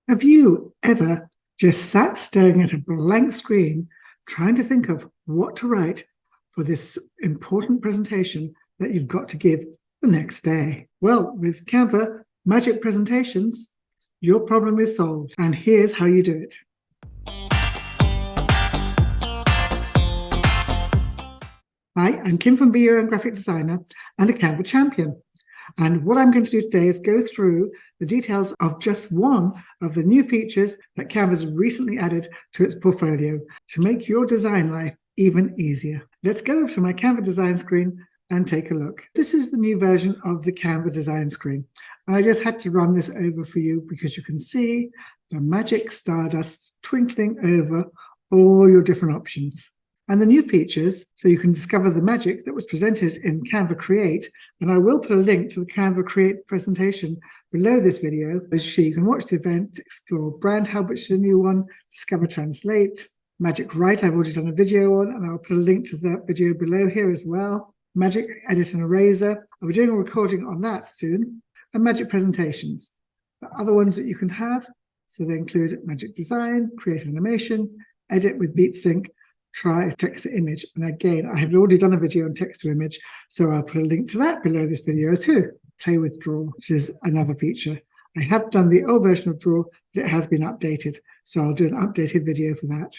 Have you ever just sat staring at a blank screen, trying to think of what to write for this important presentation that you've got to give the next day? Well, with Canva Magic Presentations, your problem is solved, and here's how you do it. Hi, I'm Kim from Be Your Own Graphic Designer and a Canva champion. And what I'm going to do today is go through the details of just one of the new features that Canva's recently added to its portfolio to make your design life even easier. Let's go over to my Canva design screen and take a look. This is the new version of the Canva design screen. And I just had to run this over for you because you can see the magic stardust twinkling over all your different options. And the new features, so you can discover the magic that was presented in Canva Create. And I will put a link to the Canva Create presentation below this video. So you can watch the event, explore Brand Hub, which is a new one, discover Translate, Magic Write, I've already done a video on, and I'll put a link to that video below here as well. Magic Edit and Eraser, I'll be doing a recording on that soon. And Magic Presentations, the other ones that you can have. So they include Magic Design, Create Animation, Edit with Beat Symnc, Try text to image. And again, I have already done a video on text to image, so I'll put a link to that below this video too. Play with Draw, which is another feature. I have done the old version of Draw, but it has been updated, so I'll do an updated video for that.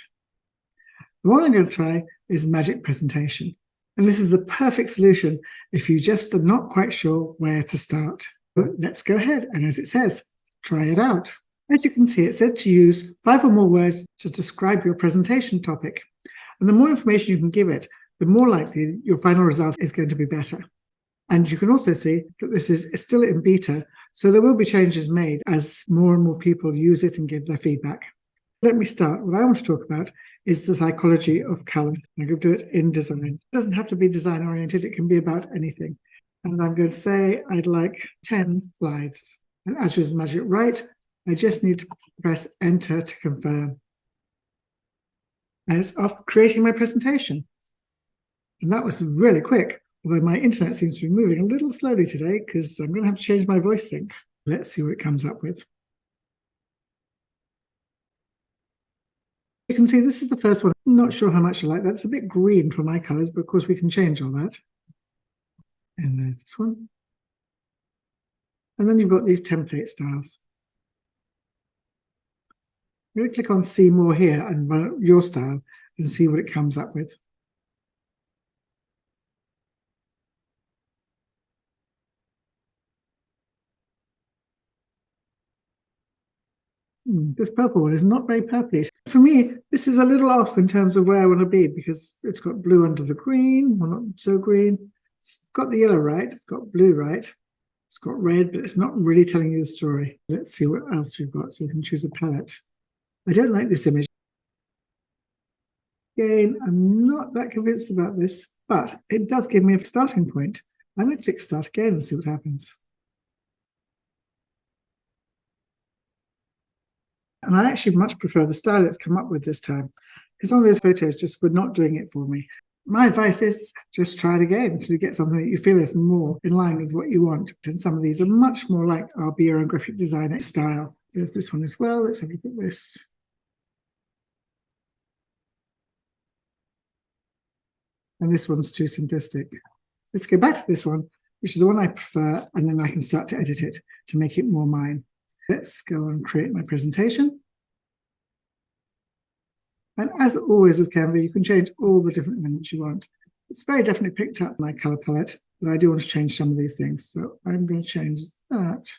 The one I'm going to try is Magic Presentation. And this is the perfect solution if you just are not quite sure where to start. But let's go ahead, and as it says, try it out. As you can see, it said to use 5 or more words to describe your presentation topic. And the more information you can give it, the more likely your final result is going to be better. And you can also see that this is still in beta, so there will be changes made as more and more people use it and give their feedback. Let me start. What I want to talk about is the psychology of color. I'm going to do it in design. It doesn't have to be design oriented. It can be about anything. And I'm going to say I'd like 10 slides. And as with Magic Write, I just need to press enter to confirm. And it's off creating my presentation. And that was really quick, although my internet seems to be moving a little slowly today because I'm going to have to change my voice sync. Let's see what it comes up with. You can see this is the first one. I'm not sure how much I like that. It's a bit green for my colors, but of course we can change all that. And there's this one. And then you've got these template styles. I'm going to click on see more here and run your style and see what it comes up with. This purple one is not very purplish. For me, this is a little off in terms of where I want to be because it's got blue under the green, well, not so green. It's got the yellow right, it's got blue right, it's got red, but it's not really telling you the story. Let's see what else we've got so we can choose a palette. I don't like this image. Again, I'm not that convinced about this, but it does give me a starting point. I'm going to click start again and see what happens. And I actually much prefer the style it's come up with this time, because some of those photos just were not doing it for me. My advice is just try it again until you get something that you feel is more in line with what you want. And some of these are much more like our Be Your Own Graphic Designer style. There's this one as well. Let's have a look at this. And this one's too simplistic. Let's go back to this one, which is the one I prefer, and then I can start to edit it to make it more mine. Let's go and create my presentation. And as always with Canva, you can change all the different elements you want. It's very definitely picked up my color palette, but I do want to change some of these things. So I'm going to change that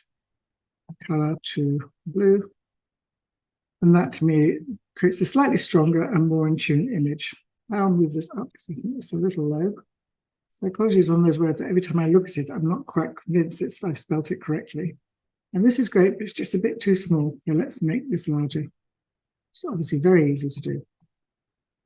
color to blue. And that to me creates a slightly stronger and more in tune image. I'll move this up because I think it's a little low. Psychology is one of those words that every time I look at it, I'm not quite convinced I've spelt it correctly. And this is great, but it's just a bit too small. Now let's make this larger. It's obviously very easy to do.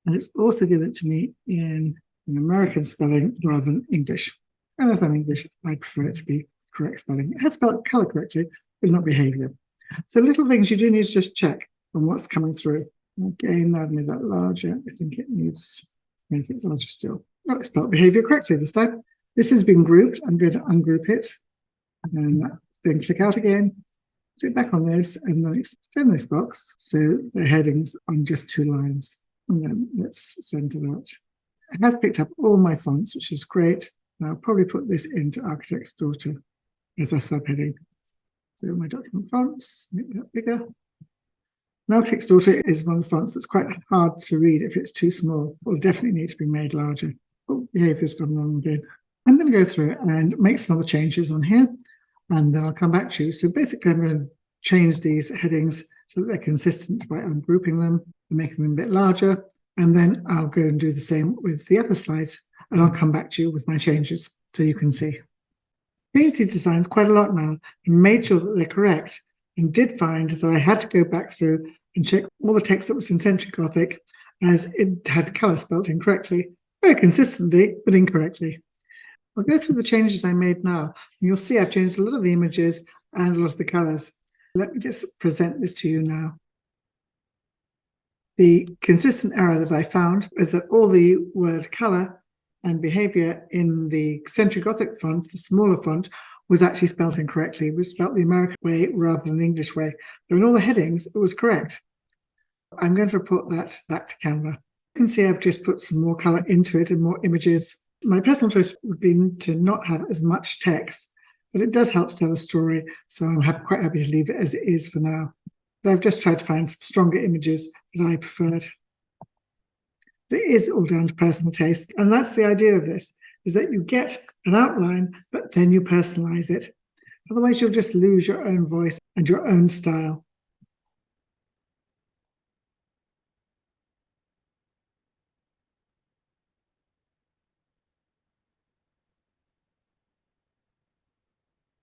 And it's also given it to me in an American spelling rather than English. And as I'm English, I prefer it to be correct spelling. It has spelled color correctly, but not behavior. So little things you do need to just check on what's coming through. Again, I've made that larger. I think it needs to make it larger still. Oh, it's spelled behavior correctly this time. This has been grouped. I'm going to ungroup it and then click out again. Click back on this and then extend this box so the headings on just 2 lines. And then let's center that. It has picked up all my fonts, which is great. And I'll probably put this into Architect's Daughter as a subheading. So my document fonts, make that bigger. Now, Architect's Daughter is one of the fonts that's quite hard to read if it's too small. It will definitely need to be made larger. Oh, behavior's gone wrong again. I'm going to go through and make some other changes on here, and then I'll come back to you. So basically, I'm going to change these headings so that they're consistent by ungrouping them and making them a bit larger. And then I'll go and do the same with the other slides, and I'll come back to you with my changes so you can see. Created designs quite a lot now and made sure that they're correct, and did find that I had to go back through and check all the text that was in Century Gothic, as it had colour spelt incorrectly, very consistently, but incorrectly. I'll go through the changes I made now, and you'll see I've changed a lot of the images and a lot of the colours. Let me just present this to you now. The consistent error that I found is that all the word colour and behaviour in the Century Gothic font, the smaller font, was actually spelt incorrectly. It was spelt the American way rather than the English way. But in all the headings, it was correct. I'm going to report that back to Canva. You can see I've just put some more colour into it and more images. My personal choice would be to not have as much text, but it does help to tell a story, so I'm quite happy to leave it as it is for now. But I've just tried to find some stronger images that I preferred. It is all down to personal taste, and that's the idea of this, is that you get an outline, but then you personalize it. Otherwise, you'll just lose your own voice and your own style.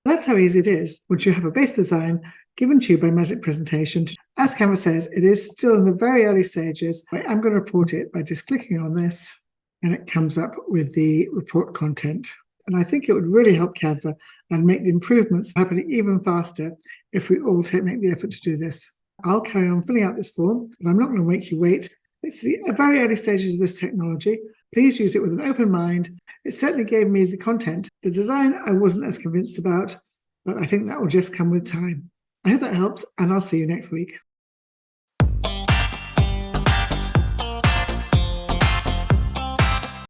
That's how easy it is once you have a base design given to you by Magic Presentation. As Canva says, it is still in the very early stages. I'm going to report it by just clicking on this, and it comes up with the report content. And I think it would really help Canva and make the improvements happen even faster if we all make the effort to do this. I'll carry on filling out this form, but I'm not going to make you wait. It's the very early stages of this technology. Please use it with an open mind. It certainly gave me the content. The design I wasn't as convinced about, but I think that will just come with time. I hope that helps, and I'll see you next week.